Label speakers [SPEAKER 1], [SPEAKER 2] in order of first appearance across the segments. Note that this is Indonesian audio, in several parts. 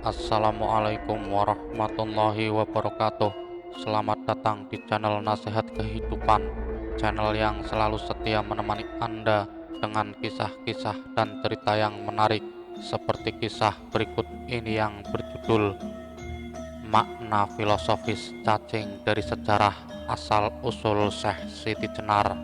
[SPEAKER 1] Assalamualaikum warahmatullahi wabarakatuh. Selamat datang di channel Nasihat Kehidupan, channel yang selalu setia menemani Anda dengan kisah-kisah dan cerita yang menarik, seperti kisah berikut ini yang berjudul Makna Filosofis Cacing dari Sejarah Asal-Usul Syekh Siti Jenar.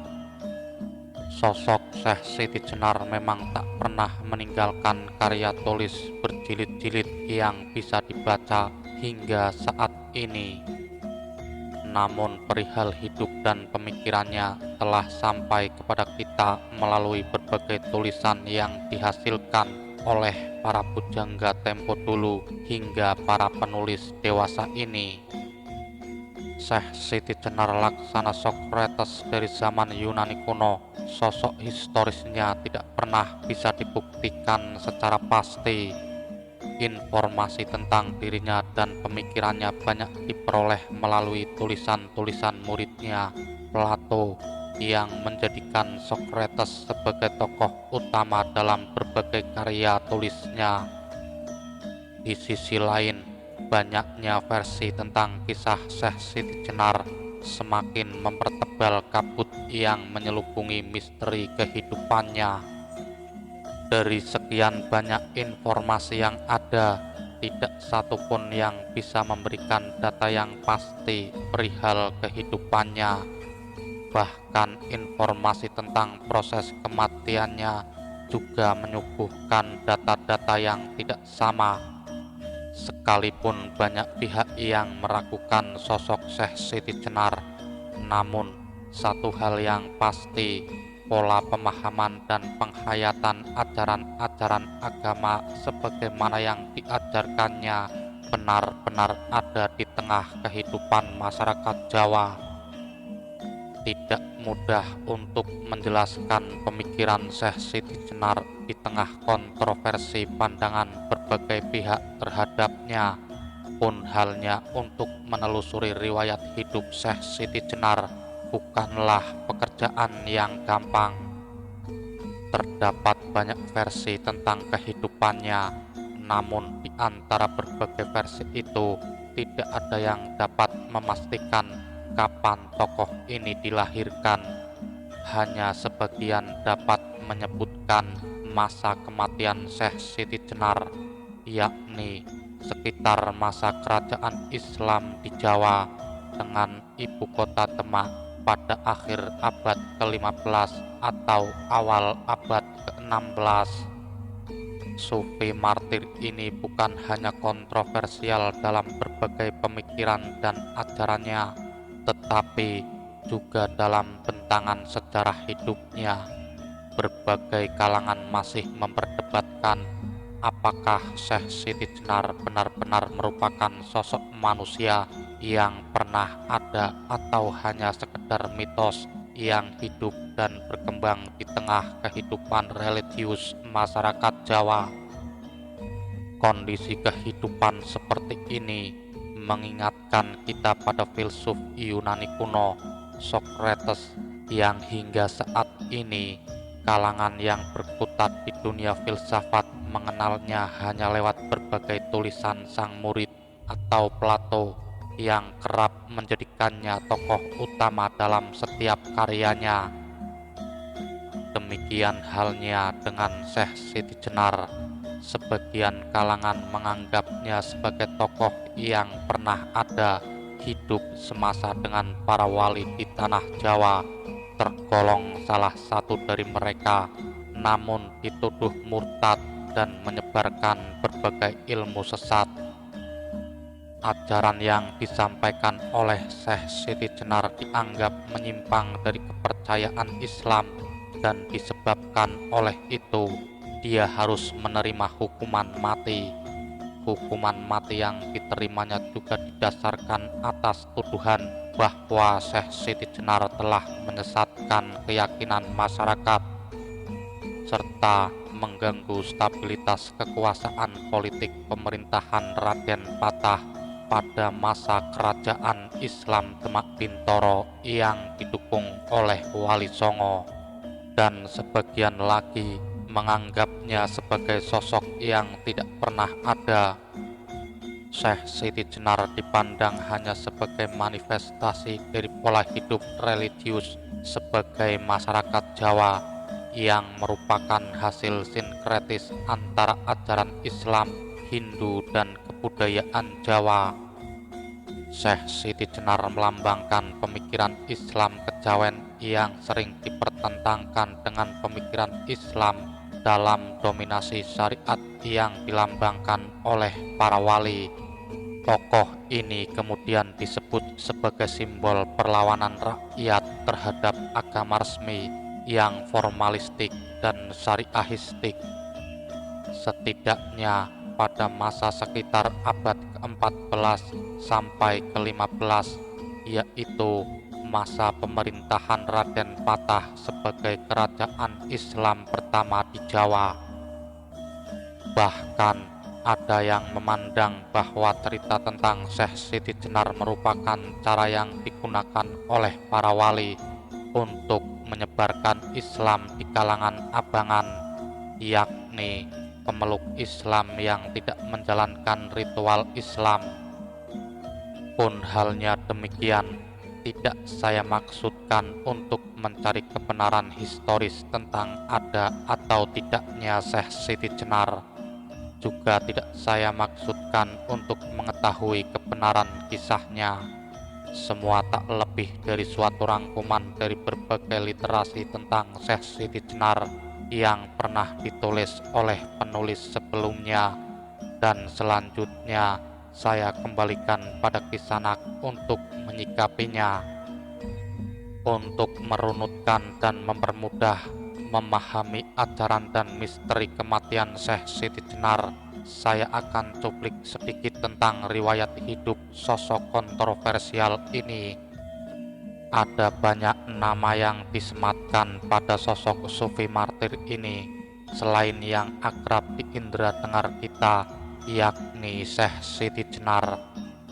[SPEAKER 1] Sosok Syekh Siti Jenar memang tak pernah meninggalkan karya tulis berjilid-jilid yang bisa dibaca hingga saat ini. Namun perihal hidup dan pemikirannya telah sampai kepada kita melalui berbagai tulisan yang dihasilkan oleh para pujangga tempo dulu hingga para penulis dewasa ini. Syekh Siti Jenar Laksana Socrates dari zaman Yunani kuno, sosok historisnya tidak pernah bisa dibuktikan secara pasti. Informasi tentang dirinya dan pemikirannya banyak diperoleh melalui tulisan-tulisan muridnya, Plato, yang menjadikan Socrates sebagai tokoh utama dalam berbagai karya tulisnya. Di sisi lain, banyaknya versi tentang kisah Syekh Siti Jenar semakin mempertebal kabut yang menyelubungi misteri kehidupannya. Dari sekian banyak informasi yang ada, tidak satupun yang bisa memberikan data yang pasti perihal kehidupannya. Bahkan informasi tentang proses kematiannya juga menyuguhkan data-data yang tidak sama. Sekalipun banyak pihak yang meragukan sosok Syekh Siti Jenar, namun satu hal yang pasti, pola pemahaman dan penghayatan ajaran-ajaran agama sebagaimana yang diajarkannya benar-benar ada di tengah kehidupan masyarakat Jawa. Tidak mudah untuk menjelaskan pemikiran Syekh Siti Jenar di tengah kontroversi pandangan berbagai pihak terhadapnya. Pun halnya untuk menelusuri riwayat hidup Syekh Siti Jenar bukanlah pekerjaan yang gampang. Terdapat banyak versi tentang kehidupannya, namun di antara berbagai versi itu tidak ada yang dapat memastikan kapan tokoh ini dilahirkan. Hanya sebagian dapat menyebutkan masa kematian Syekh Siti Jenar, yakni sekitar masa kerajaan Islam di Jawa dengan ibu kota Demak pada akhir abad ke-15 atau awal abad ke-16. Sufi martir ini bukan hanya kontroversial dalam berbagai pemikiran dan ajarannya, tetapi juga dalam bentangan sejarah hidupnya. Berbagai kalangan masih memperdebatkan apakah Syekh Siti Jenar benar-benar merupakan sosok manusia yang pernah ada atau hanya sekedar mitos yang hidup dan berkembang di tengah kehidupan religius masyarakat Jawa. Kondisi kehidupan seperti ini mengingatkan kita pada filsuf Yunani kuno, Socrates, yang hingga saat ini kalangan yang berkutat di dunia filsafat mengenalnya hanya lewat berbagai tulisan sang murid atau Plato yang kerap menjadikannya tokoh utama dalam setiap karyanya. Demikian halnya dengan Syekh Siti Jenar. Sebagian kalangan menganggapnya sebagai tokoh yang pernah ada hidup semasa dengan para wali di tanah Jawa, tergolong salah satu dari mereka, namun dituduh murtad dan menyebarkan berbagai ilmu sesat. Ajaran yang disampaikan oleh Syekh Siti Jenar dianggap menyimpang dari kepercayaan Islam, dan disebabkan oleh itu dia harus menerima hukuman mati. Hukuman mati yang diterimanya juga didasarkan atas tuduhan bahwa Syekh Siti Jenar telah menyesatkan keyakinan masyarakat serta mengganggu stabilitas kekuasaan politik pemerintahan Raden Patah pada masa kerajaan Islam Demak Bintoro yang didukung oleh Wali Songo. Dan sebagian lagi menganggapnya sebagai sosok yang tidak pernah ada. Syekh Siti Jenar dipandang hanya sebagai manifestasi dari pola hidup religius sebagai masyarakat Jawa yang merupakan hasil sinkretis antara ajaran Islam, Hindu, dan kebudayaan Jawa. Syekh Siti Jenar melambangkan pemikiran Islam kejawen yang sering dipertentangkan dengan pemikiran Islam dalam dominasi syariat yang dilambangkan oleh para wali. Tokoh ini kemudian disebut sebagai simbol perlawanan rakyat terhadap agama resmi yang formalistik dan syariahistik. Setidaknya pada masa sekitar abad ke-14 sampai ke-15, yaitu masa pemerintahan Raden Patah sebagai kerajaan Islam pertama di Jawa. Bahkan ada yang memandang bahwa cerita tentang Syekh Siti Jenar merupakan cara yang digunakan oleh para wali untuk menyebarkan Islam di kalangan abangan, yakni pemeluk Islam yang tidak menjalankan ritual Islam. Pun halnya demikian, tidak saya maksudkan untuk mencari kebenaran historis tentang ada atau tidaknya Syekh Siti Jenar. Juga tidak saya maksudkan untuk mengetahui kebenaran kisahnya. Semua tak lebih dari suatu rangkuman dari berbagai literasi tentang Syekh Siti Jenar yang pernah ditulis oleh penulis sebelumnya, dan selanjutnya saya kembalikan pada Kisanak untuk menyikapinya. Untuk merunutkan dan mempermudah memahami ajaran dan misteri kematian Syekh Siti Jenar, saya akan cuplik sedikit tentang riwayat hidup sosok kontroversial ini. Ada banyak nama yang disematkan pada sosok sufi martir ini, selain yang akrab di indera dengar kita, yakni Syekh Siti Jenar.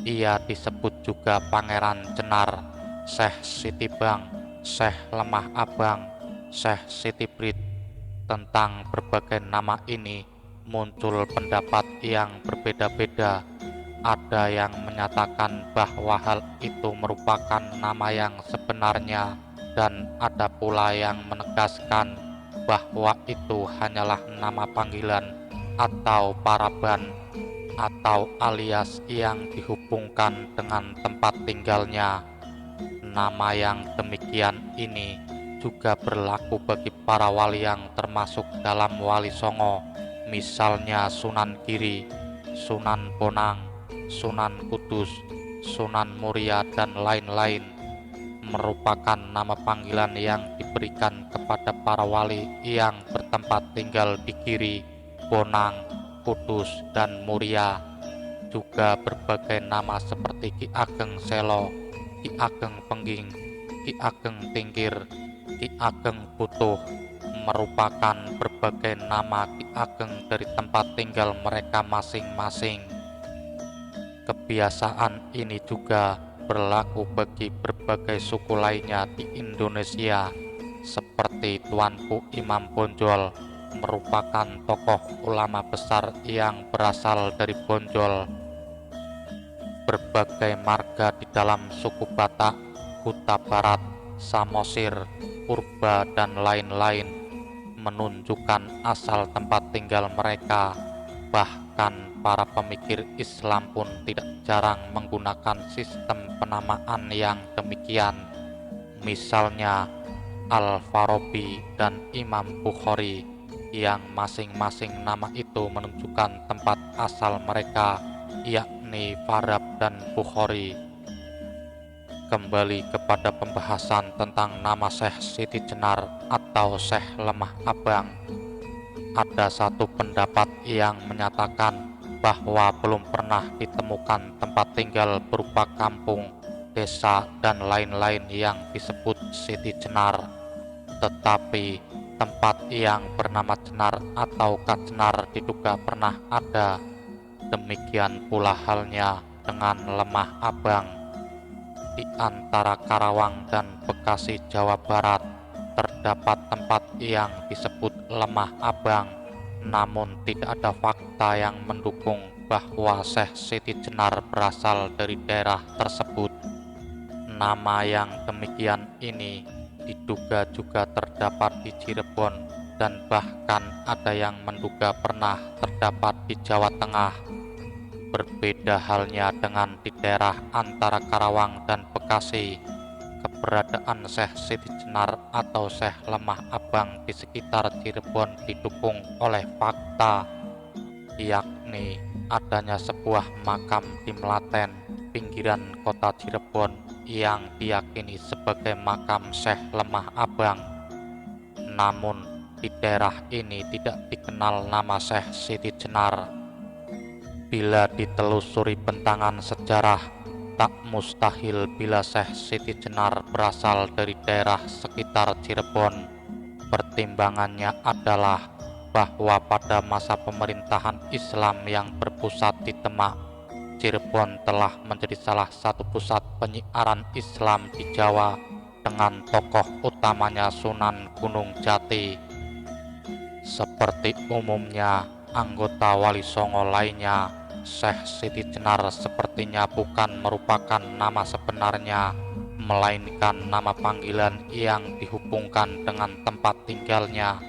[SPEAKER 1] Ia disebut juga Pangeran Jenar, Syekh Siti Bang, Syekh Lemah Abang, Syekh Siti Brit. Tentang berbagai nama ini muncul pendapat yang berbeda-beda. Ada yang menyatakan bahwa hal itu merupakan nama yang sebenarnya, dan ada pula yang menegaskan bahwa itu hanyalah nama panggilan atau paraban atau alias yang dihubungkan dengan tempat tinggalnya. Nama yang demikian ini juga berlaku bagi para wali yang termasuk dalam Wali Songo, misalnya Sunan Giri, Sunan Bonang, Sunan Kudus, Sunan Muria, dan lain-lain. Merupakan nama panggilan yang diberikan kepada para wali yang bertempat tinggal di Giri, Bonang, Kudus, dan Muria. Juga berbagai nama seperti Ki Ageng Selo, Ki Ageng Pengging, Ki Ageng Tingkir, Ki Ageng Butuh merupakan berbagai nama Ki Ageng dari tempat tinggal mereka masing-masing. Kebiasaan ini juga berlaku bagi berbagai suku lainnya di Indonesia, seperti Tuanku Imam Bonjol merupakan tokoh ulama besar yang berasal dari Bonjol. Berbagai marga di dalam suku Batak, Kuta Barat, Samosir, Purba, dan lain-lain menunjukkan asal tempat tinggal mereka. Bahkan para pemikir Islam pun tidak jarang menggunakan sistem penamaan yang demikian. Misalnya Al-Farabi dan Imam Bukhari, yang masing-masing nama itu menunjukkan tempat asal mereka, yakni Farab dan Bukhari. Kembali kepada pembahasan tentang nama Syekh Siti Jenar atau Syekh Lemah Abang. Ada satu pendapat yang menyatakan bahwa belum pernah ditemukan tempat tinggal berupa kampung, desa, dan lain-lain yang disebut Siti Jenar. Tetapi tempat yang bernama Jenar atau Kajenar diduga pernah ada. Demikian pula halnya dengan Lemah Abang. Di antara Karawang dan Bekasi, Jawa Barat, terdapat tempat yang disebut Lemah Abang, namun tidak ada fakta yang mendukung bahwa Syekh Siti Jenar berasal dari daerah tersebut. Nama yang demikian ini diduga juga terdapat di Cirebon dan bahkan ada yang menduga pernah terdapat di Jawa Tengah. Berbeda halnya dengan di daerah antara Karawang dan Bekasi. Keberadaan Syekh Siti Jenar atau Syekh Lemah Abang di sekitar Cirebon didukung oleh fakta, yakni adanya sebuah makam di Melaten, pinggiran kota Cirebon, yang diyakini sebagai makam Syekh Lemah Abang. Namun di daerah ini tidak dikenal nama Syekh Siti Jenar. Bila ditelusuri bentangan sejarah, tak mustahil bila Syekh Siti Jenar berasal dari daerah sekitar Cirebon. Pertimbangannya adalah bahwa pada masa pemerintahan Islam yang berpusat di Demak, Cirebon telah menjadi salah satu pusat penyiaran Islam di Jawa dengan tokoh utamanya Sunan Gunung Jati. Seperti umumnya anggota Wali Songo lainnya, Syekh Siti Jenar sepertinya bukan merupakan nama sebenarnya, melainkan nama panggilan yang dihubungkan dengan tempat tinggalnya.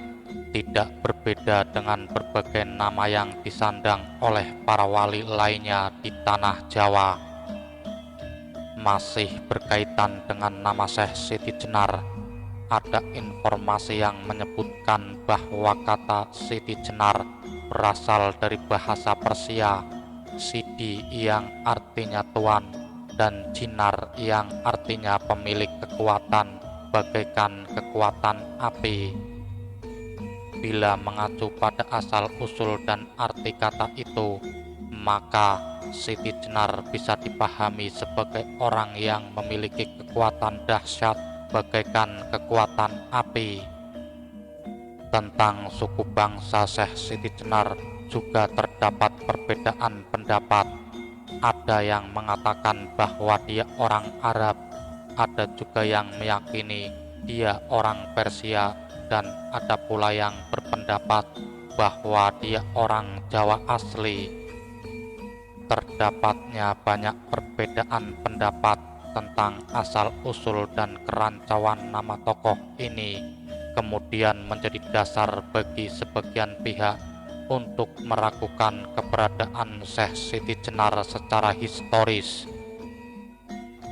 [SPEAKER 1] Tidak berbeda dengan berbagai nama yang disandang oleh para wali lainnya di tanah Jawa. Masih berkaitan dengan nama Syekh Siti Jenar, ada informasi yang menyebutkan bahwa kata Siti Jenar berasal dari bahasa Persia, Sidi yang artinya tuan dan Jinar yang artinya pemilik kekuatan, bagaikan kekuatan api. Bila mengacu pada asal-usul dan arti kata itu, maka Siti Jenar bisa dipahami sebagai orang yang memiliki kekuatan dahsyat bagaikan kekuatan api. Tentang suku bangsa Syekh Siti Jenar juga terdapat perbedaan pendapat. Ada yang mengatakan bahwa dia orang Arab, ada juga yang meyakini dia orang Persia, dan ada pula yang berpendapat bahwa dia orang Jawa asli. Terdapatnya banyak perbedaan pendapat tentang asal-usul dan kerancauan nama tokoh ini, kemudian menjadi dasar bagi sebagian pihak untuk meragukan keberadaan Syekh Siti Jenar secara historis.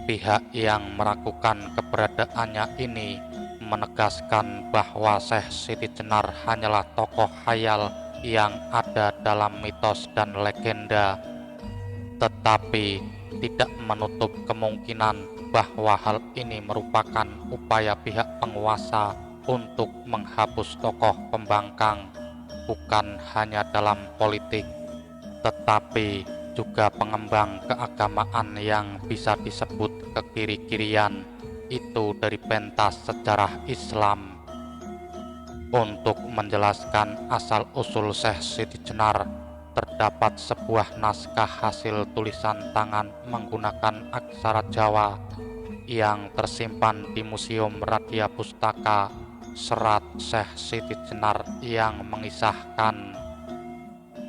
[SPEAKER 1] Pihak yang meragukan keberadaannya ini menegaskan bahwa Syekh Siti Jenar hanyalah tokoh khayal yang ada dalam mitos dan legenda, tetapi tidak menutup kemungkinan bahwa hal ini merupakan upaya pihak penguasa untuk menghapus tokoh pembangkang, bukan hanya dalam politik, tetapi juga pengembang keagamaan yang bisa disebut kekiri-kirian itu dari pentas sejarah Islam. Untuk menjelaskan asal-usul Syekh Siti Jenar, terdapat sebuah naskah hasil tulisan tangan menggunakan aksara Jawa yang tersimpan di Museum Radia Pustaka, serat Syekh Siti Jenar yang mengisahkan,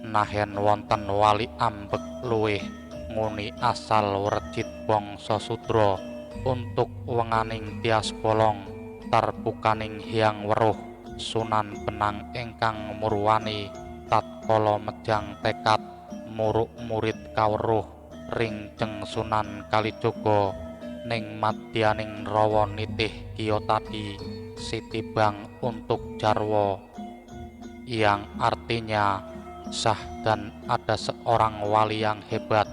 [SPEAKER 1] nahen wonten wali ambek luwih nguni asal werjit bangsa Sudra, untuk wenganing tias bolong tarbukaning hyang weruh Sunan Benang ingkang murwani tatkala mejang tekad muruk murid kaweruh ringjeng Sunan Kalijaga ning madyaning rawa nitih kiya tadi sitibang untuk jarwo, yang artinya sah dan ada seorang wali yang hebat,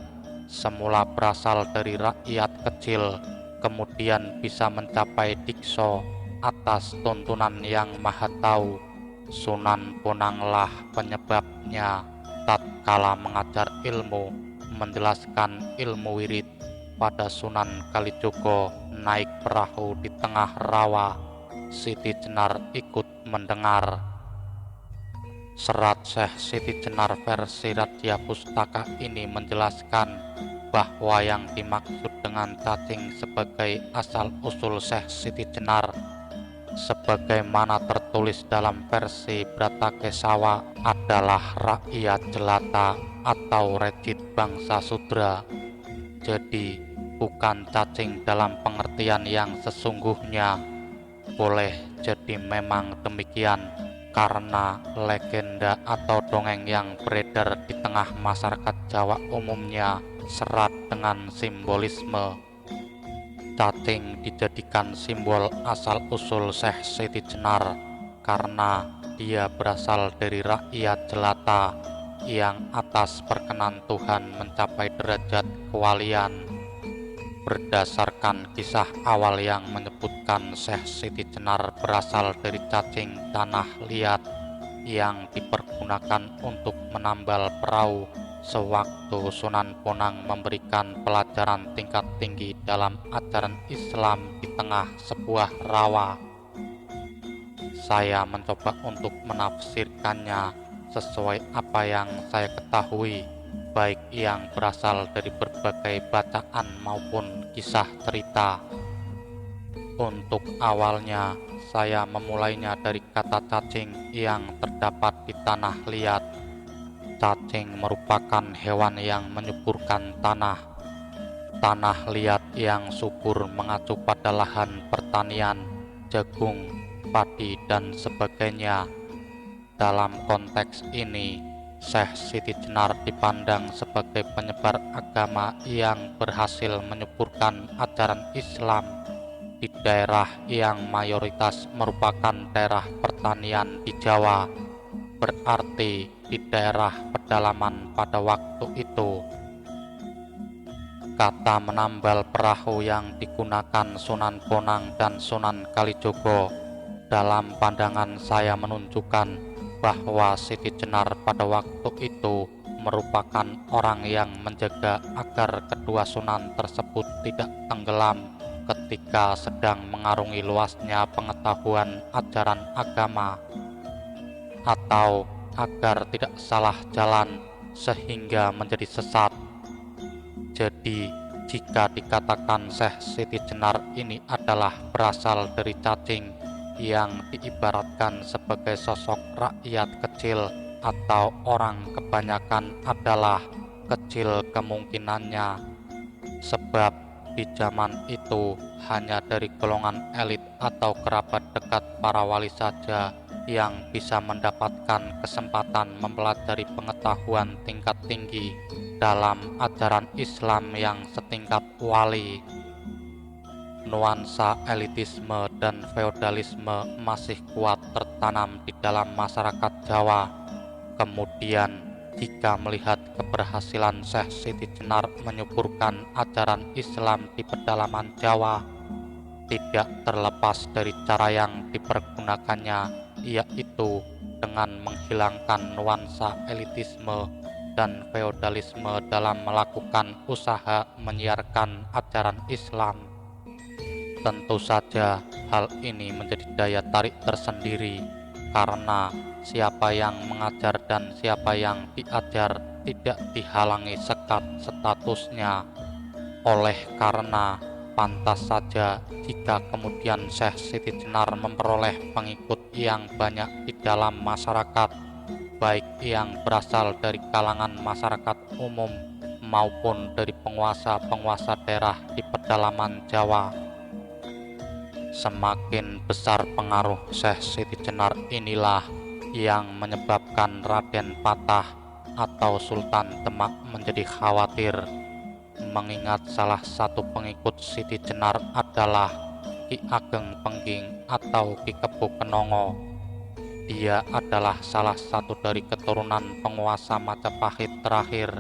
[SPEAKER 1] semula berasal dari rakyat kecil, kemudian bisa mencapai dikso atas tuntunan yang maha tahu. Sunan Bonanglah penyebabnya tatkala mengajar ilmu, menjelaskan ilmu wirid pada Sunan Kalijaga naik perahu di tengah rawa. Siti Jenar ikut mendengar. Serat Syekh Siti Jenar versi Radia Pustaka ini menjelaskan bahwa yang dimaksud dengan cacing sebagai asal-usul Syekh Siti Jenar sebagaimana tertulis dalam versi Bratakesawa adalah rakyat jelata atau rejit bangsa Sudra. Jadi bukan cacing dalam pengertian yang sesungguhnya. Boleh jadi memang demikian karena legenda atau dongeng yang beredar di tengah masyarakat Jawa umumnya serat dengan simbolisme. Cacing dijadikan simbol asal-usul Syekh Siti Jenar karena dia berasal dari rakyat jelata yang atas perkenan Tuhan mencapai derajat kewalian. Berdasarkan kisah awal yang menyebutkan Syekh Siti Jenar berasal dari cacing tanah liat yang dipergunakan untuk menambal perahu sewaktu Sunan Bonang memberikan pelajaran tingkat tinggi dalam ajaran Islam di tengah sebuah rawa. Saya mencoba untuk menafsirkannya sesuai apa yang saya ketahui, baik yang berasal dari berbagai bacaan maupun kisah cerita. Untuk awalnya, saya memulainya dari kata cacing yang terdapat di tanah liat. Cacing merupakan hewan yang menyuburkan tanah. Tanah liat yang subur mengacu pada lahan pertanian, jagung, padi, dan sebagainya. Dalam konteks ini, Syekh Siti Jenar dipandang sebagai penyebar agama yang berhasil menyuburkan ajaran Islam di daerah yang mayoritas merupakan daerah pertanian di Jawa, berarti di daerah pedalaman pada waktu itu. Kata menambal perahu yang digunakan Sunan Bonang dan Sunan Kalijogo dalam pandangan saya menunjukkan bahwa Siti Jenar pada waktu itu merupakan orang yang menjaga agar kedua sunan tersebut tidak tenggelam ketika sedang mengarungi luasnya pengetahuan ajaran agama, atau agar tidak salah jalan sehingga menjadi sesat. Jadi jika dikatakan Syekh Siti Jenar ini adalah berasal dari cacing yang diibaratkan sebagai sosok rakyat kecil atau orang kebanyakan adalah kecil kemungkinannya, sebab di zaman itu hanya dari golongan elit atau kerabat dekat para wali saja yang bisa mendapatkan kesempatan mempelajari pengetahuan tingkat tinggi dalam ajaran Islam yang setingkat wali. Nuansa elitisme dan feodalisme masih kuat tertanam di dalam masyarakat Jawa. Kemudian jika melihat keberhasilan Syekh Siti Jenar menyuburkan ajaran Islam di pedalaman Jawa, tidak terlepas dari cara yang dipergunakannya, yaitu dengan menghilangkan nuansa elitisme dan feodalisme dalam melakukan usaha menyiarkan ajaran Islam. Tentu saja hal ini menjadi daya tarik tersendiri karena siapa yang mengajar dan siapa yang diajar tidak dihalangi sekat statusnya. Oleh karena pantas saja jika kemudian Syekh Siti Jenar memperoleh pengikut yang banyak di dalam masyarakat, baik yang berasal dari kalangan masyarakat umum maupun dari penguasa-penguasa daerah di pedalaman Jawa. Semakin besar pengaruh Syekh Siti Jenar inilah yang menyebabkan Raden Patah atau Sultan Demak menjadi khawatir, mengingat salah satu pengikut Siti Jenar adalah Ki Ageng Pengging atau Ki Kebo Kenongo. Dia adalah salah satu dari keturunan penguasa Majapahit terakhir.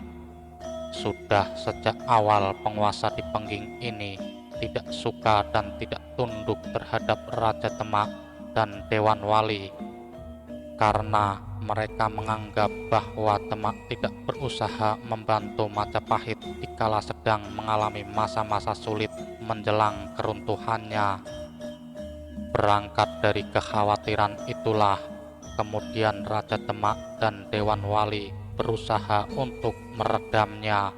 [SPEAKER 1] Sudah sejak awal penguasa di Pengging ini tidak suka dan tidak tunduk terhadap Raja Demak dan Dewan Wali, karena mereka menganggap bahwa Demak tidak berusaha membantu Majapahit dikala sedang mengalami masa-masa sulit menjelang keruntuhannya. Berangkat dari kekhawatiran itulah, kemudian Raja Demak dan Dewan Wali berusaha untuk meredamnya.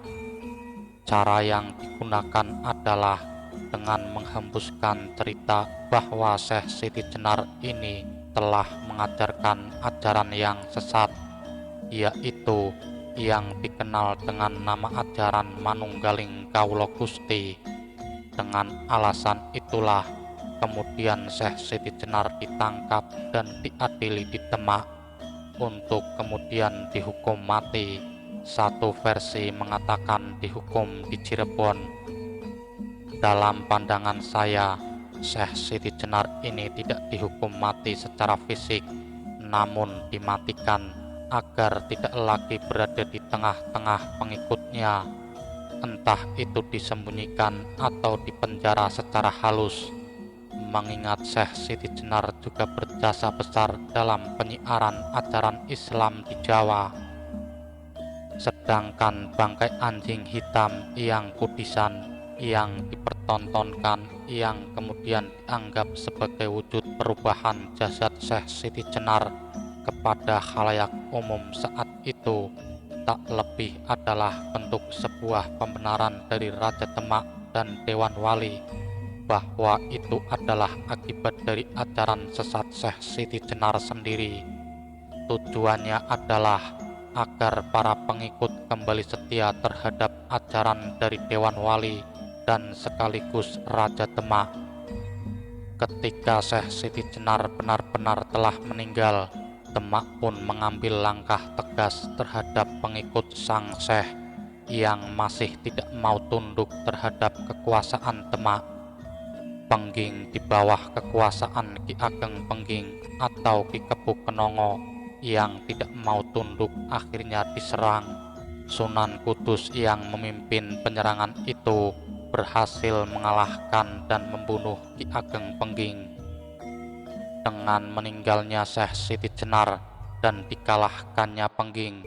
[SPEAKER 1] Cara yang digunakan adalah dengan menghembuskan cerita bahwa Syekh Siti Jenar ini telah mengajarkan ajaran yang sesat, yaitu yang dikenal dengan nama ajaran Manunggaling Kawula Gusti. Dengan alasan itulah kemudian Syekh Siti Jenar ditangkap dan diadili di Demak untuk kemudian dihukum mati. Satu versi mengatakan dihukum di Cirebon. Dalam pandangan saya, Syekh Siti Jenar ini tidak dihukum mati secara fisik, namun dimatikan agar tidak lagi berada di tengah-tengah pengikutnya, entah itu disembunyikan atau dipenjara secara halus. Mengingat Syekh Siti Jenar juga berjasa besar dalam penyiaran ajaran Islam di Jawa. Sedangkan bangkai anjing hitam yang kudisan yang dipertontonkan, yang kemudian dianggap sebagai wujud perubahan jasad Syekh Siti Jenar kepada khalayak umum saat itu, tak lebih adalah bentuk sebuah pembenaran dari Raja Demak dan Dewan Wali bahwa itu adalah akibat dari ajaran sesat Syekh Siti Jenar sendiri. Tujuannya adalah agar para pengikut kembali setia terhadap ajaran dari Dewan Wali dan sekaligus Raja Demak. Ketika Syekh Siti Jenar benar-benar telah meninggal, Demak pun mengambil langkah tegas terhadap pengikut sang Syekh yang masih tidak mau tunduk terhadap kekuasaan Demak. Pengging di bawah kekuasaan Ki Ageng Pengging atau Ki Kebu Kenongo yang tidak mau tunduk akhirnya diserang. Sunan Kudus yang memimpin penyerangan itu berhasil mengalahkan dan membunuh Ki Ageng Pengging. Dengan meninggalnya Syekh Siti Jenar dan dikalahkannya Pengging,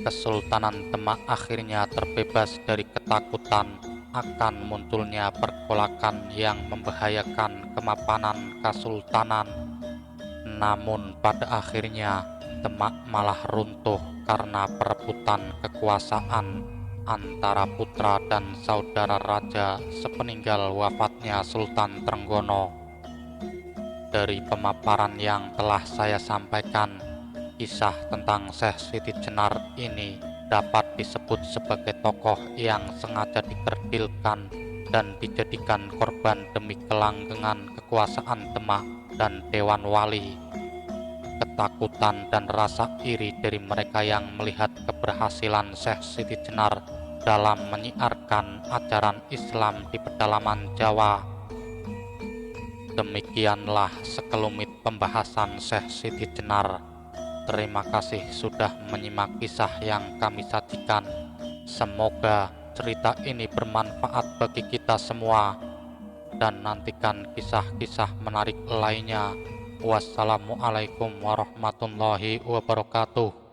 [SPEAKER 1] Kesultanan Demak akhirnya terbebas dari ketakutan akan munculnya pergolakan yang membahayakan kemapanan kesultanan. Namun pada akhirnya Demak malah runtuh karena perebutan kekuasaan antara putra dan saudara raja sepeninggal wafatnya Sultan Trenggono. Dari pemaparan yang telah saya sampaikan, kisah tentang Syekh Siti Jenar ini dapat disebut sebagai tokoh yang sengaja dikerdilkan dan dijadikan korban demi kelanggengan kekuasaan Demak dan Dewan Wali. Ketakutan dan rasa iri dari mereka yang melihat keberhasilan Syekh Siti Jenar dalam menyiarkan ajaran Islam di pedalaman Jawa. Demikianlah sekelumit pembahasan Syekh Siti Jenar. Terima kasih sudah menyimak kisah yang kami sajikan. Semoga cerita ini bermanfaat bagi kita semua, dan nantikan kisah-kisah menarik lainnya. Wassalamualaikum warahmatullahi wabarakatuh.